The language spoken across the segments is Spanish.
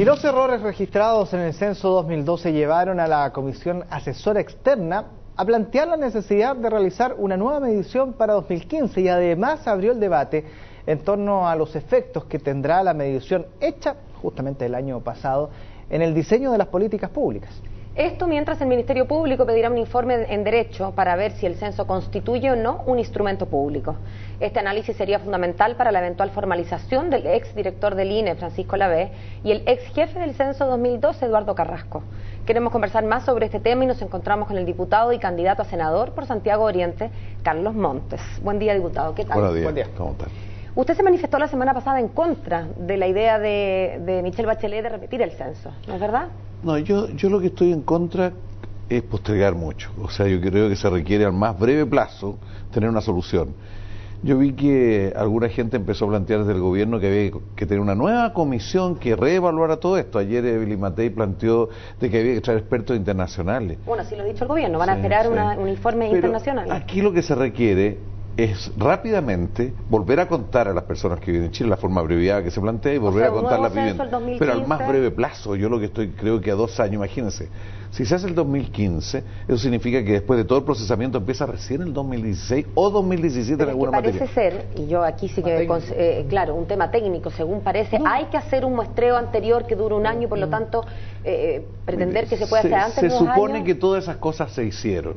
Y los errores registrados en el censo 2012 llevaron a la Comisión Asesora Externa a plantear la necesidad de realizar una nueva medición para 2015 y además abrió el debate en torno a los efectos que tendrá la medición hecha justamente el año pasado en el diseño de las políticas públicas. Esto mientras el Ministerio Público pedirá un informe en derecho para ver si el censo constituye o no un instrumento público. Este análisis sería fundamental para la eventual formalización del ex director del INE, Francisco Lavé, y el ex jefe del censo 2012, Eduardo Carrasco. Queremos conversar más sobre este tema y nos encontramos con el diputado y candidato a senador por Santiago Oriente, Carlos Montes. Buen día, diputado. ¿Qué tal? Buenos días. Buen día. ¿Cómo estás? Usted se manifestó la semana pasada en contra de la idea de Michelle Bachelet de repetir el censo, ¿no es verdad? No, yo lo que estoy en contra es postergar mucho. O sea, yo creo que se requiere al más breve plazo tener una solución. Yo vi que alguna gente empezó a plantear desde el gobierno que había que tener una nueva comisión que reevaluara todo esto. Ayer Evelyn Matei planteó de que había que traer expertos internacionales. Bueno, así lo ha dicho el gobierno, van a esperar un informe internacional. Aquí lo que se requiere es rápidamente volver a contar a las personas que viven en Chile la forma abreviada que se plantea y volver a contar las viviendas, pero al más breve plazo. Yo lo que creo que a 2 años, imagínense, si se hace el 2015, eso significa que después de todo el procesamiento empieza recién el 2016 o 2017 pero en alguna parece materia. Ser, y yo aquí sí que, claro, un tema técnico, según parece, hay que hacer un muestreo anterior que dure un año, por lo tanto, pretender que se pueda hacer antes de 2 años. Se supone que todas esas cosas se hicieron.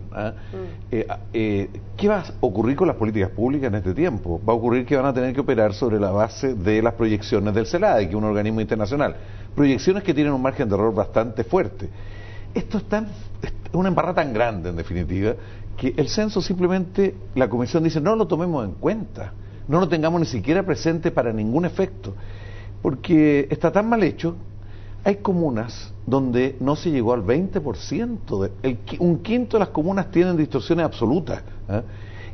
¿Qué va a ocurrir con las políticas públicas en este tiempo? Va a ocurrir que van a tener que operar sobre la base de las proyecciones del CELADE, que es un organismo internacional. Proyecciones que tienen un margen de error bastante fuerte. Esto es una embarrada tan grande, en definitiva, que el censo simplemente, la comisión dice, no lo tomemos en cuenta, no lo tengamos ni siquiera presente para ningún efecto, porque está tan mal hecho. Hay comunas donde no se llegó al 20%, un quinto de las comunas tienen distorsiones absolutas.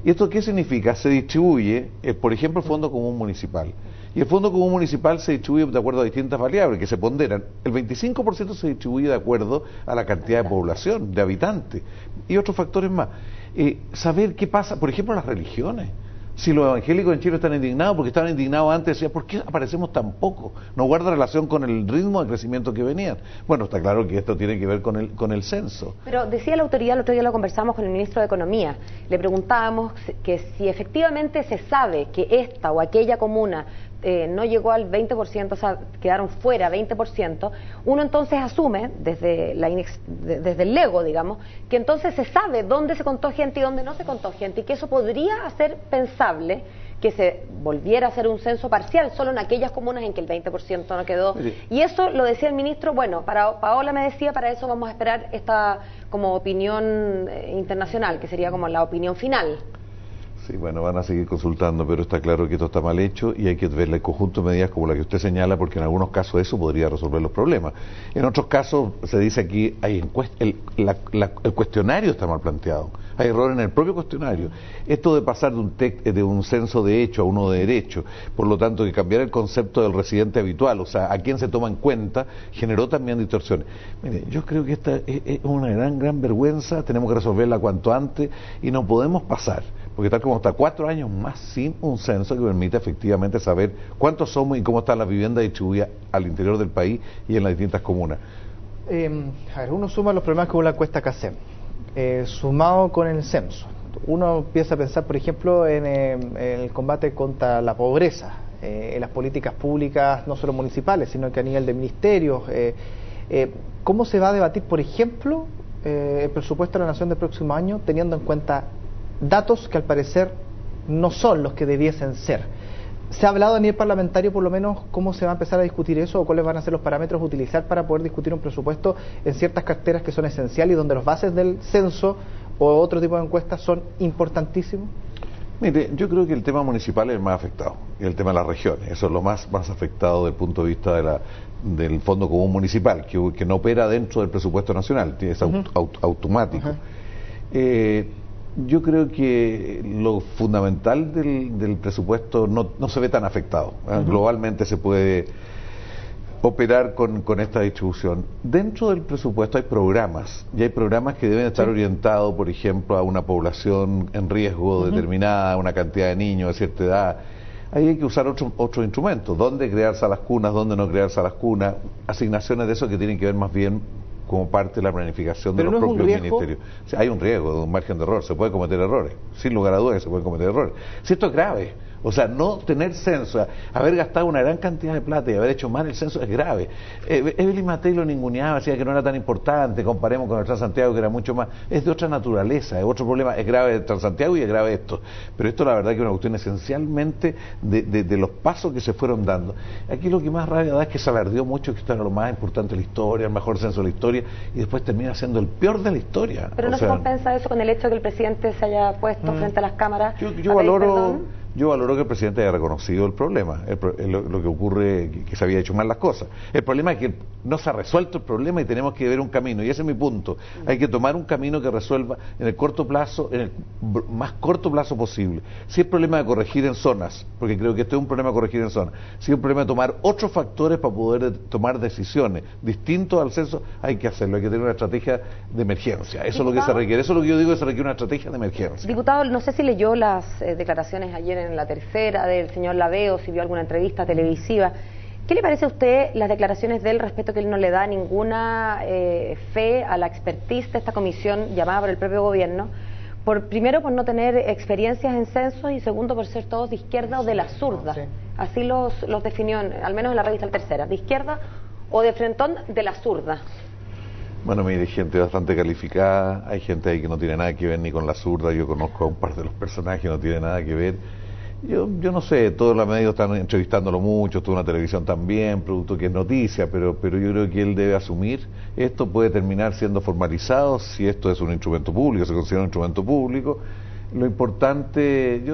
¿Y esto qué significa? Se distribuye, por ejemplo, el Fondo Común Municipal. Y el Fondo Común Municipal se distribuye de acuerdo a distintas variables que se ponderan. El 25% se distribuye de acuerdo a la cantidad de población, de habitantes, y otros factores más. Saber qué pasa, por ejemplo, las religiones. Si los evangélicos en Chile están indignados, porque estaban indignados antes, decían, ¿por qué aparecemos tan poco? No guarda relación con el ritmo de crecimiento que venían. Bueno, está claro que esto tiene que ver con el censo. Pero decía la autoridad, el otro día lo conversamos con el ministro de Economía, le preguntábamos que si efectivamente se sabe que esta o aquella comuna no llegó al 20%, o sea, quedaron fuera 20%, uno entonces asume, desde el Lego, digamos, que entonces se sabe dónde se contó gente y dónde no se contó gente, y que eso podría hacer pensable que se volviera a hacer un censo parcial solo en aquellas comunas en que el 20% no quedó. Mire. Y eso lo decía el ministro, bueno, Paola me decía, para eso vamos a esperar esta como opinión internacional, que sería como la opinión final. Sí, bueno, van a seguir consultando, pero está claro que esto está mal hecho y hay que ver el conjunto de medidas como la que usted señala, porque en algunos casos eso podría resolver los problemas. En otros casos, se dice aquí, el cuestionario está mal planteado, hay error en el propio cuestionario. Esto de pasar de un censo de hecho a uno de derecho, por lo tanto, que cambiar el concepto del residente habitual, o sea, a quién se toma en cuenta, generó también distorsiones. Mire, yo creo que esta es una gran vergüenza, tenemos que resolverla cuanto antes y no podemos pasar, porque tal como hasta 4 años más sin un censo que permita efectivamente saber cuántos somos y cómo están las viviendas distribuidas al interior del país y en las distintas comunas. A ver, uno suma los problemas con la encuesta CACEM, sumado con el censo. Uno empieza a pensar, por ejemplo, en el combate contra la pobreza, en las políticas públicas, no solo municipales, sino que a nivel de ministerios. ¿Cómo se va a debatir, por ejemplo, el presupuesto de la Nación del próximo año, teniendo en cuenta datos que al parecer no son los que debiesen ser? ¿Se ha hablado a nivel parlamentario por lo menos cómo se va a empezar a discutir eso o cuáles van a ser los parámetros a utilizar para poder discutir un presupuesto en ciertas carteras que son esenciales y donde los bases del censo o otro tipo de encuestas son importantísimos? Mire, yo creo que el tema municipal es el más afectado, y el tema de las regiones, eso es lo más afectado desde el punto de vista del Fondo Común Municipal, que no opera dentro del presupuesto nacional, es automático. Yo creo que lo fundamental del presupuesto no se ve tan afectado. Globalmente se puede operar con esta distribución. Dentro del presupuesto hay programas, y hay programas que deben estar orientados, por ejemplo, a una población en riesgo determinada, a una cantidad de niños de cierta edad. ahí hay que usar otro instrumento, dónde crear salas cunas, dónde no crear salas cunas, asignaciones de eso que tienen que ver más bien como parte de la planificación de los propios ministerios. O sea, hay un riesgo de un margen de error, se puede cometer errores, sin lugar a dudas se pueden cometer errores. Si esto es grave, o sea, no tener censo, haber gastado una gran cantidad de plata y haber hecho mal el censo es grave. Evelyn Matei lo ninguneaba, decía que no era tan importante, comparemos con el Transantiago que era mucho más, es de otra naturaleza, es otro problema, es grave el Transantiago y es grave esto, pero esto la verdad que es una cuestión esencialmente de los pasos que se fueron dando. Aquí lo que más rabia da es que se alardeó mucho que esto era lo más importante de la historia, el mejor censo de la historia, y después termina siendo el peor de la historia. Pero no se compensa eso con el hecho de que el presidente se haya puesto frente a las cámaras. Yo valoro que el presidente haya reconocido el problema, lo que ocurre, que se había hecho mal las cosas. El problema es que no se ha resuelto el problema y tenemos que ver un camino, y ese es mi punto. Hay que tomar un camino que resuelva en el corto plazo, en el más corto plazo posible. Si es problema de corregir en zonas, porque creo que esto es un problema de corregir en zonas, si es un problema de tomar otros factores para poder tomar decisiones distintos al censo, hay que hacerlo, hay que tener una estrategia de emergencia. Eso es lo que se requiere, eso es lo que yo digo, que se requiere una estrategia de emergencia. Diputado, no sé si leyó las declaraciones ayer en La Tercera del señor Labeo, si vio alguna entrevista televisiva. ¿Qué le parece a usted las declaraciones de él respecto a que él no le da ninguna fe a la expertise de esta comisión llamada por el propio gobierno? Primero, por no tener experiencias en censos, y segundo, por ser todos de izquierda o de la zurda. Sí. Así los definió, al menos en la revista La Tercera, de izquierda o de frentón de la zurda. Bueno, mire, hay gente bastante calificada, hay gente ahí que no tiene nada que ver ni con la zurda, yo conozco a un par de los personajes que no tienen nada que ver. Yo no sé, todos los medios están entrevistándolo mucho, toda una televisión también, producto que es noticia, pero yo creo que él debe asumir, esto puede terminar siendo formalizado si esto es un instrumento público, se considera un instrumento público. Lo importante,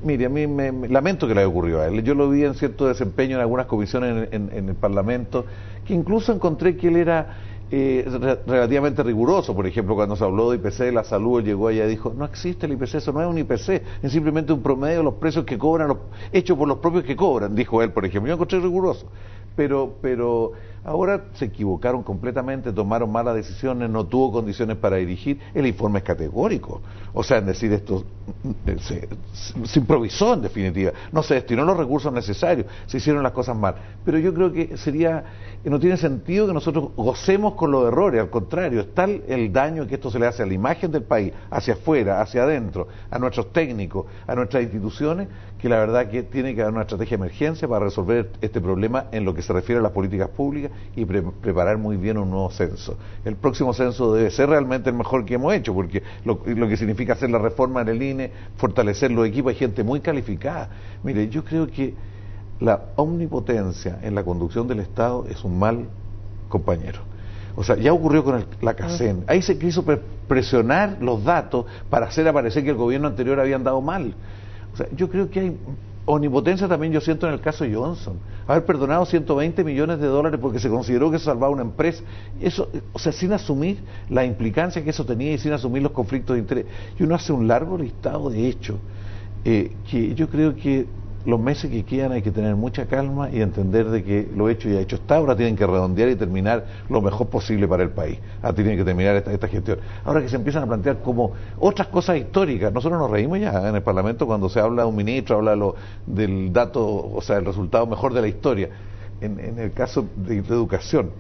mire, a mí me lamento que le haya ocurrido a él. Yo lo vi en cierto desempeño en algunas comisiones en el Parlamento, que incluso encontré que él era relativamente riguroso. Por ejemplo, cuando se habló de IPC de la salud, él llegó allá y dijo, no existe el IPC, eso no es un IPC, es simplemente un promedio de los precios que cobran, hechos por los propios que cobran, dijo él, por ejemplo. Yo encontré riguroso, pero ahora se equivocaron completamente, tomaron malas decisiones, no tuvo condiciones para dirigir. El informe es categórico, o sea, en decir esto se improvisó en definitiva, no se destinó los recursos necesarios, se hicieron las cosas mal. Pero yo creo que no tiene sentido que nosotros gocemos con los errores, al contrario, es tal el daño que esto se le hace a la imagen del país, hacia afuera, hacia adentro, a nuestros técnicos, a nuestras instituciones, que la verdad que tiene que haber una estrategia de emergencia para resolver este problema en lo que se refiere a las políticas públicas y preparar muy bien un nuevo censo. El próximo censo debe ser realmente el mejor que hemos hecho, porque lo que significa hacer la reforma en el INE, fortalecer los equipos, hay gente muy calificada. Mire, yo creo que la omnipotencia en la conducción del Estado es un mal compañero. O sea, ya ocurrió con la CACEN. Ahí se quiso presionar los datos para hacer aparecer que el gobierno anterior había andado mal. O sea, yo creo que hay omnipotencia también, yo siento, en el caso Johnson. Haber perdonado 120 millones de dólares porque se consideró que se salvaba una empresa. Eso, o sea, sin asumir la implicancia que eso tenía y sin asumir los conflictos de interés. Y uno hace un largo listado de hechos que yo creo que los meses que quedan hay que tener mucha calma y entender de que lo hecho ya hecho está, ahora tienen que redondear y terminar lo mejor posible para el país. Ahora tienen que terminar esta gestión. Ahora que se empiezan a plantear como otras cosas históricas, nosotros nos reímos ya en el Parlamento cuando se habla de un ministro, habla del dato, o sea, el resultado mejor de la historia. En el caso de educación,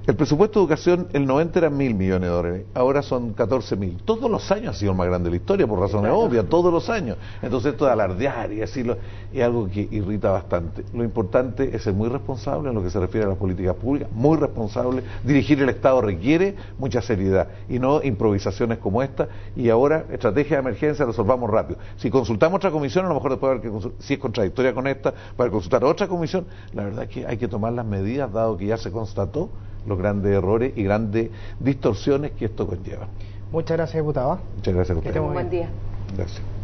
el presupuesto de educación, el 90 eran 1.000 millones de dólares, ahora son 14.000. Todos los años ha sido el más grande de la historia, por razones obvias, todos los años. Entonces esto de alardear y decirlo es algo que irrita bastante. Lo importante es ser muy responsable en lo que se refiere a las políticas públicas, muy responsable. Dirigir el Estado requiere mucha seriedad y no improvisaciones como esta. Y ahora, estrategia de emergencia, resolvamos rápido. Si consultamos otra comisión, a lo mejor después si es contradictoria con esta, para consultar otra comisión, la verdad es que hay que tomar las medidas, dado que ya se constató los grandes errores y grandes distorsiones que esto conlleva. Muchas gracias, diputada. Muchas gracias a usted. Que tenga un buen día. Gracias.